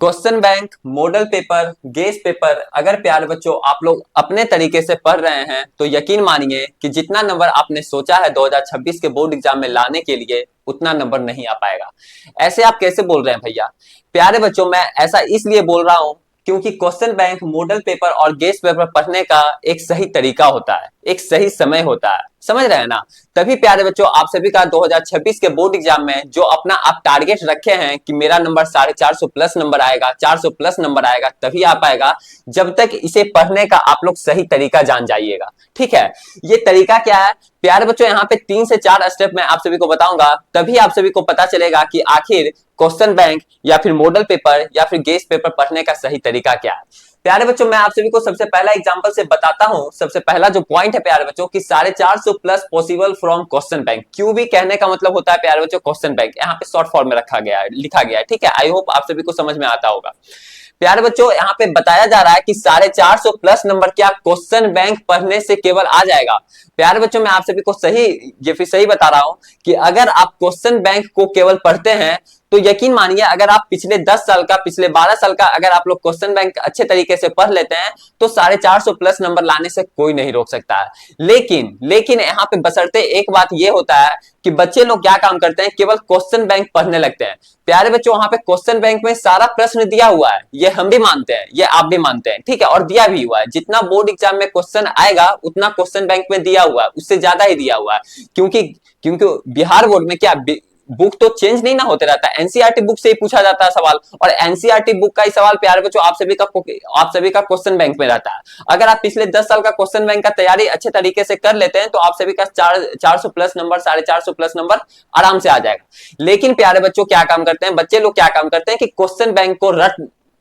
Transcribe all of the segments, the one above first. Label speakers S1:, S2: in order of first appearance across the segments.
S1: Question bank, model paper, guess paper अगर प्यारे बच्चों आप लोग अपने तरीके से पढ़ रहे हैं तो यकीन मानिए कि जितना नंबर आपने सोचा है 2026 के बोर्ड एग्जाम में लाने के लिए उतना नंबर नहीं आ पाएगा। ऐसे आप कैसे बोल रहे हैं भैया? प्यारे बच्चों मैं ऐसा इसलिए बोल रहा हूं क्योंकि क्वेश्चन बैंक, मॉडल पेपर और गेस पेपर पढ़ने का एक सही तरीका होता है, एक सही समय होता है, समझ रहे हैं ना? तभी प्यारे बच्चों आप सभी का 2026 के बोर्ड एग्जाम में जो अपना आप टारगेट रखे हैं कि मेरा नंबर 450 प्लस नंबर आएगा, 400 प्लस नंबर आएगा, तभी आ पाएगा जब तक इसे पढ़ने का आप लोग सही तरीका जान जाइएगा। ठीक है, ये तरीका क्या है प्यारे बच्चों? यहाँ पे 3 से 4 स्टेप मैं आप सभी को बताऊंगा, तभी आप सभी को पता चलेगा कि आखिर क्वेश्चन बैंक या फिर मॉडल पेपर या फिर गेस पेपर पढ़ने का सही तरीका क्या है। प्यारे बच्चों मैं आप सभी को सबसे पहला एग्जांपल से बताता हूं। सबसे पहला जो पॉइंट है प्यारे बच्चों कि 450 plus possible from question bank. QB कहने का मतलब होता है प्यारे बच्चों क्वेश्चन बैंक, यहाँ पे शॉर्ट फॉर्म में रखा गया है, लिखा गया है। ठीक है, आई होप आप सभी को समझ में आता होगा। प्यारे बच्चों यहाँ पे बताया जा रहा है कि 450 प्लस नंबर क्या क्वेश्चन बैंक पढ़ने से केवल आ जाएगा? प्यारे बच्चों मैं आप सभी को सही बता रहा हूं कि अगर आप क्वेश्चन बैंक को केवल पढ़ते हैं तो यकीन मानिए अगर आप पिछले 10 साल का, पिछले 12 साल का अगर आप लोग क्वेश्चन बैंक अच्छे तरीके से पढ़ लेते हैं तो 450 प्लस नंबर लाने से कोई नहीं रोक सकता है। लेकिन यहाँ पे बशर्ते एक बात ये होता है कि बच्चे लोग क्या काम करते हैं, केवल क्वेश्चन बैंक पढ़ने लगते हैं। प्यारे बच्चों वहां पे क्वेश्चन बैंक में सारा प्रश्न दिया हुआ है, ये हम भी मानते हैं, ये आप भी मानते हैं, ठीक है, और दिया भी हुआ है। जितना बोर्ड एग्जाम में क्वेश्चन आएगा उतना क्वेश्चन बैंक में दिया हुआ है, उससे ज्यादा ही दिया हुआ है। क्योंकि क्योंकि बिहार बोर्ड में क्या बुक तो चेंज नहीं ना होते रहता, एनसीईआरटी बुक से ही पूछा जाता है सवाल, और एनसीईआरटी बुक का ही सवाल प्यारे बच्चों आप सभी का क्वेश्चन बैंक में रहता है। अगर आप पिछले 10 साल का क्वेश्चन बैंक का तैयारी अच्छे तरीके से कर लेते हैं तो आप सभी का 400 प्लस नंबर, 450 प्लस नंबर आराम से आ जाएगा। लेकिन प्यारे बच्चों क्या काम करते हैं बच्चे लोग, क्या काम करते हैं कि क्वेश्चन बैंक को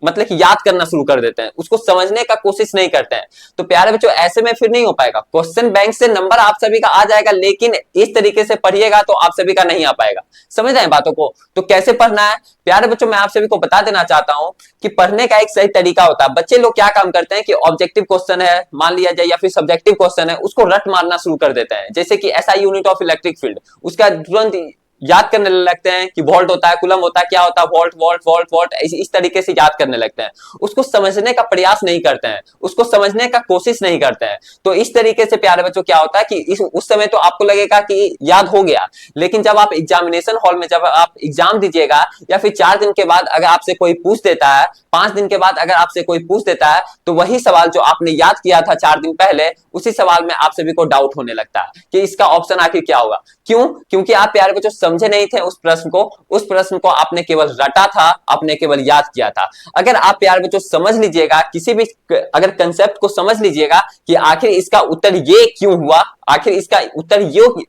S1: मतलब कि याद करना शुरू कर देते हैं, उसको समझने का कोशिश नहीं करते हैं। तो प्यारे बच्चों ऐसे में फिर नहीं हो पाएगा। क्वेश्चन बैंक से नंबर आप सभी का आ जाएगा, लेकिन इस तरीके से पढ़िएगा तो आप सभी का नहीं आ पाएगा। समझ रहे हैं बातों को? तो कैसे पढ़ना है प्यारे बच्चों मैं आप सभी को बता देना चाहता हूं कि पढ़ने का एक सही तरीका होता है। बच्चे लोग क्या काम करते हैं कि ऑब्जेक्टिव क्वेश्चन है मान लिया जाए या फिर सब्जेक्टिव क्वेश्चन है, उसको रट मारना शुरू कर देते हैं। जैसे कि SI unit of electric field, उसका तुरंत याद करने लगते हैं कि वोल्ट होता है, कूलम होता है, क्या होता है, वोल्ट वोल्ट वोल्ट वोल्ट, इस तरीके से याद करने लगते हैं। उसको समझने का प्रयास नहीं करते हैं, उसको समझने का कोशिश नहीं करते हैं। तो इस तरीके से प्यारे बच्चों क्या होता है कि उस समय तो आपको लगेगा कि याद हो गया, लेकिन जब आप एग्जामिनेशन हॉल में जब आप एग्जाम दीजिएगा या फिर 4 दिन के बाद अगर आपसे कोई पूछ देता है, 5 दिन के बाद अगर आपसे कोई पूछ देता है, तो वही सवाल जो आपने याद किया था 4 दिन पहले, उसी सवाल में आप सभी को डाउट होने लगता है कि इसका ऑप्शन आखिर क्या होगा। क्यों? क्योंकि आप प्यारे बच्चों समझे नहीं थे उस प्रश्न को आपने केवल रटा था, आपने केवल याद किया था। अगर आप प्यारे बच्चों समझ लीजिएगा, किसी भी अगर कंसेप्ट को समझ लीजिएगा कि आखिर इसका उत्तर ये क्यों हुआ, आखिर इसका उत्तर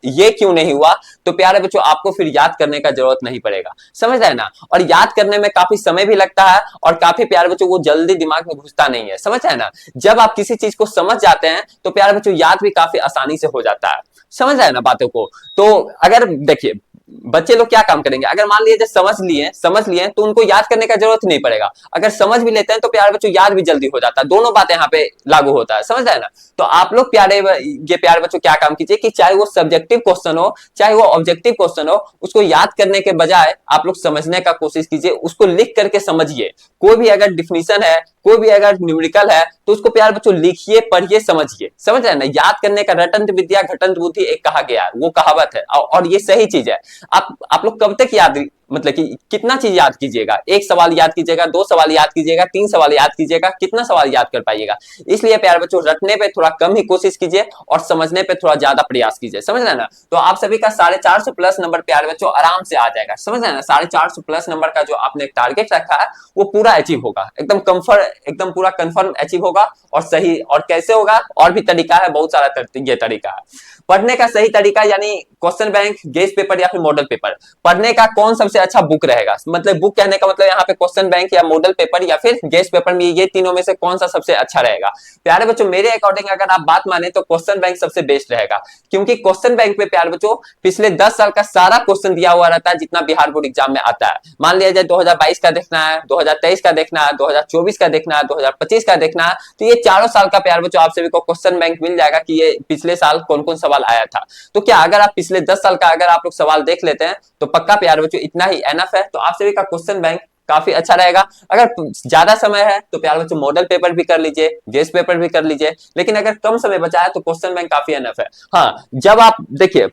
S1: ये क्यों नहीं हुआ, तो प्यारे बच्चों आपको फिर याद करने का जरूरत नहीं पड़ेगा। समझ रहे ना? और याद करने में काफी समय भी लगता है और काफी प्यारे बच्चों वो जल्दी दिमाग में घुसता नहीं है। समझ रहे ना? जब आप किसी चीज को समझ जाते हैं तो प्यारे बच्चों याद भी काफी आसानी से हो जाता है। समझ रहे ना बातों को? तो अगर देखिए बच्चे लोग क्या काम करेंगे, अगर मान लीजिए समझ लिए तो उनको याद करने का जरूरत नहीं पड़ेगा। अगर समझ भी लेते हैं तो प्यारे बच्चों याद भी जल्दी हो जाता है। दोनों बातें यहाँ पे लागू होता है। समझ रहे हैं ना? तो आप लोग प्यारे बच्चों क्या काम कीजिए कि चाहे वो सब्जेक्टिव क्वेश्चन हो चाहे वो ऑब्जेक्टिव क्वेश्चन हो, उसको याद करने के बजाय आप लोग समझने का कोशिश कीजिए, उसको लिख करके समझिए। कोई भी अगर डिफिनीशन है, कोई भी अगर न्यूमेरिकल है तो उसको प्यारे बच्चों लिखिए, पढ़िए, समझिए। समझ रहे हैं ना? याद करने का रटंत विद्या घटंत बुद्धि एक कहा गया है, वो कहावत है और ये सही चीज है। आप लोग कब तक याद, मतलब कि कितना चीज याद कीजिएगा? 1 सवाल याद कीजिएगा, 2 सवाल याद कीजिएगा, 3 सवाल याद कीजिएगा, कितना सवाल याद कर पाइएगा? इसलिए प्यारे बच्चों रटने पे थोड़ा कम ही कोशिश कीजिए और समझने पे थोड़ा ज्यादा प्रयास कीजिए। समझ रहे हैं ना? तो आप सभी का 450 प्लस नंबर प्यारे बच्चों आराम से आ जाएगा। समझ रहे हैं ना? 450 प्लस नंबर का जो आपने टारगेट रखा है वो पूरा अचीव होगा, एकदम पूरा कंफर्म अचीव होगा। और सही और कैसे होगा? और भी तरीका है, बहुत सारा ये तरीका है पढ़ने का। सही तरीका यानी क्वेश्चन बैंक, गेस पेपर या फिर मॉडल पेपर पढ़ने का कौन सबसे अच्छा बुक रहेगा? मतलब बुक कहने का मतलब यहाँ पे क्वेश्चन बैंक या मॉडल पेपर या फिर गेस पेपर में, ये तीनों में से कौन सा सबसे अच्छा रहेगा? प्यारे बच्चों मेरे अकॉर्डिंग अगर आप बात माने तो क्वेश्चन बैंक सबसे बेस्ट रहेगा। क्योंकि क्वेश्चन बैंक पे प्यारे बच्चों पिछले 10 साल का सारा क्वेश्चन दिया हुआ रहता है जितना बिहार बोर्ड एग्जाम में आता है। मान लिया जाए 2022 का देखना है, 2023 का देखना है, 2024 का देखना है, 2025 का देखना है, तो ये चारों साल का प्यारे बच्चों आप सभी को क्वेश्चन बैंक मिल जाएगा कि ये पिछले साल कौन कौन सवाल आया था। तो क्या अगर आप पिछले 10 साल का अगर आप लोग सवाल देख लेते हैं तो पक्का प्यारे बच्चों इतना ही एनफ है। तो आप सभी का क्वेश्चन बैंक काफी अच्छा रहेगा। अगर ज्यादा समय है तो प्यारे बच्चों मॉडल पेपर भी कर लीजिए, गेस्ट पेपर भी कर लीजिए, लेकिन अगर कम समय बचा है तो क्वेश्चन बैंक काफी एनफ है। हाँ, जब आप देखिए,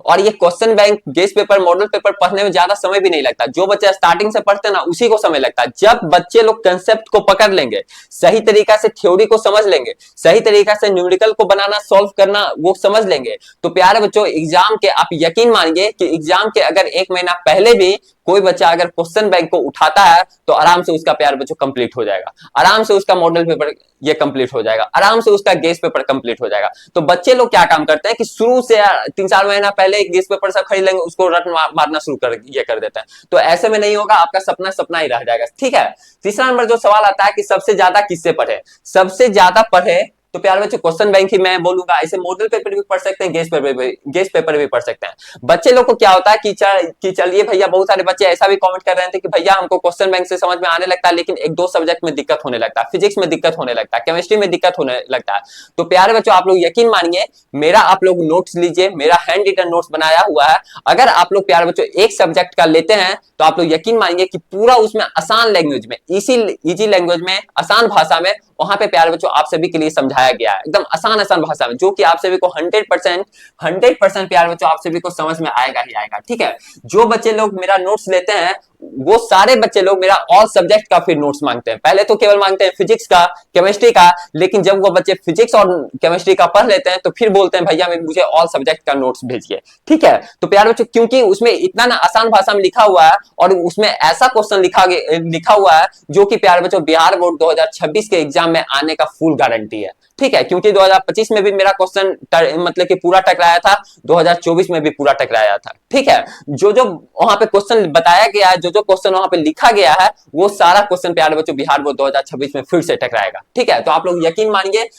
S1: और ये question bank, guest paper, model paper पढ़ने में ज्यादा समय भी नहीं लगता। जो बच्चे स्टार्टिंग से पढ़ते हैं ना उसी को समय लगता है। जब बच्चे लोग कंसेप्ट को पकड़ लेंगे, सही तरीका से थ्योरी को समझ लेंगे, सही तरीका से न्यूमेरिकल को बनाना, सॉल्व करना वो समझ लेंगे, तो प्यारे बच्चों एग्जाम के आप यकीन मानिए कि एग्जाम के अगर 1 महीना पहले भी कोई बच्चा अगर क्वेश्चन बैंक को उठाता है तो आराम से उसका प्यारे बच्चों कंप्लीट हो जाएगा, आराम से उसका मॉडल पेपर ये कंप्लीट हो जाएगा, आराम से उसका गेस्ट पेपर कंप्लीट हो जाएगा। तो बच्चे लोग क्या काम करते हैं कि शुरू से 3-4 महीना पहले गेस्ट पेपर सब खरीद लेंगे, उसको रट मारना शुरू कर देते हैं। तो ऐसे में नहीं होगा, आपका सपना सपना ही रह जाएगा। ठीक है, तीसरा नंबर जो सवाल आता है कि सबसे ज्यादा किससे पढ़े, सबसे ज्यादा पढ़े तो प्यारे बच्चों क्वेश्चन बैंक ही मैं बोलूंगा। ऐसे मॉडल पेपर भी पढ़ सकते हैं, गेस्ट पेपर भी पढ़ सकते हैं। बच्चे लोग को क्या होता है कि चलिए भैया, बहुत सारे बच्चे ऐसा भी कमेंट कर रहे थे कि भैया हमको क्वेश्चन बैंक से समझ में आने लगता है लेकिन 1-2 सब्जेक्ट में दिक्कत होने लगता है, फिजिक्स में दिक्कत होने लगता है, केमिस्ट्री में दिक्कत होने लगता है। तो प्यारे बच्चों आप लोग यकीन मानिए, मेरा आप लोग नोट्स लीजिए, मेरा हैंड रिटन नोट्स बनाया हुआ है। अगर आप लोग प्यारे बच्चों एक सब्जेक्ट का लेते हैं तो आप लोग यकीन मानिए कि पूरा उसमें आसान लैंग्वेज में, इजी लैंग्वेज में, आसान भाषा में वहां पे प्यारे बच्चों आप सभी के लिए समझाया गया है, एकदम आसान भाषा में, जो कि आप सभी को 100% प्यारे बच्चों आप सभी को समझ में आएगा ही आएगा। ठीक है, जो बच्चे लोग मेरा नोट्स लेते हैं वो सारे बच्चे लोग मेरा ऑल सब्जेक्ट का फिर नोट्स मांगते हैं। पहले तो केवल मांगते हैं फिजिक्स का, केमिस्ट्री का, लेकिन जब वो बच्चे फिजिक्स और केमिस्ट्री का पढ़ लेते हैं तो फिर बोलते हैं भैया मुझे ऑल सब्जेक्ट का नोट्स भेजिए। ठीक है, तो प्यारे बच्चों क्योंकि उसमें इतना ना आसान भाषा में लिखा हुआ है और उसमें ऐसा क्वेश्चन लिखा हुआ है जो कि प्यारे बच्चों बिहार बोर्ड 2026 के एग्जाम में आने का फुल गारंटी है। ठीक है, क्योंकि 2025 में भी मेरा क्वेश्चन मतलब कि पूरा टकराया था, 2024 में भी पूरा टकराया था। ठीक है, जो जो वहां पे क्वेश्चन बताया गया है, जो जो क्वेश्चन वहां पे लिखा गया है, वो सारा क्वेश्चन प्यारे बच्चों बिहार बोर्ड 2026 में फिर से टकराएगा। ठीक है, तो आप लोग यकीन मानिए,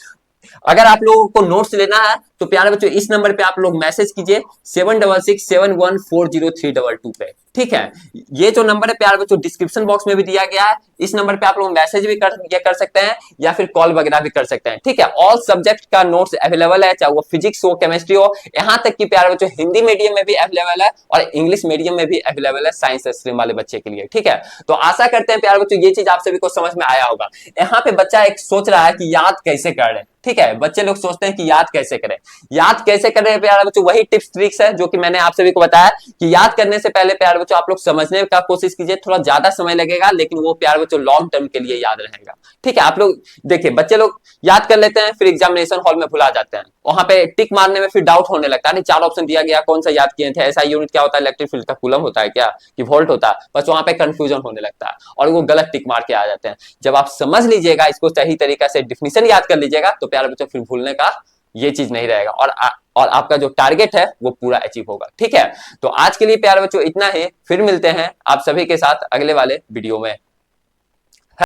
S1: अगर आप लोगों को नोट्स लेना है तो प्यारे बच्चों इस नंबर पे आप लोग मैसेज कीजिए 7667140322 पे। ठीक है, ये जो नंबर है प्यारे बच्चों डिस्क्रिप्शन बॉक्स में भी दिया गया है, इस नंबर पे आप लोग मैसेज भी कर सकते हैं या फिर कॉल वगैरह भी कर सकते हैं। ठीक है, ऑल सब्जेक्ट का नोट्स अवेलेबल है, चाहे वो फिजिक्स हो, केमिस्ट्री हो, यहाँ तक कि प्यारे बच्चों हिंदी मीडियम में भी अवेलेबल है और इंग्लिश मीडियम में भी अवेलेबल है साइंस स्ट्रीम वाले बच्चे के लिए। ठीक है, तो आशा करते हैं प्यारे बच्चों ये चीज आप सभी को समझ में आया होगा। यहाँ पे बच्चा एक सोच रहा है कि याद कैसे करें। ठीक है, बच्चे लोग सोचते हैं कि याद कैसे करें, याद कैसे करें प्यारे बच्चों, वही टिप्स ट्रिक्स है जो कि मैंने आप सभी को बताया कि याद करने से पहले प्यारे बच्चों आप लोग समझने का कोशिश कीजिए। थोड़ा ज्यादा समय लगेगा लेकिन वो प्यारे बच्चों लॉन्ग टर्म के लिए याद रहेगा। ठीक है, आप लोग देखिए, बच्चे लोग याद कर लेते हैं फिर एग्जामिनेशन हॉल में भुला जाते हैं, वहां पे टिक मारने में फिर डाउट होने लगता है, नहीं 4 ऑप्शन दिया गया कौन सा याद किए थे, ऐसा यूनिट क्या होता है, इलेक्ट्रिक फील्ड का कूलम होता है क्या कि वोल्ट होता है, बस वहां पे कंफ्यूजन होने लगता है और वो गलत टिक मार के आ जाते हैं। जब आप समझ लीजिएगा, इसको सही तरीका से डिफिनीशन याद कर लीजिएगा तो प्यारे बच्चों फिर भूलने का ये चीज नहीं रहेगा और आपका जो टारगेट है वो पूरा अचीव होगा। ठीक है, तो आज के लिए प्यारे बच्चों इतना ही, फिर मिलते हैं आप सभी के साथ अगले वाले वीडियो में।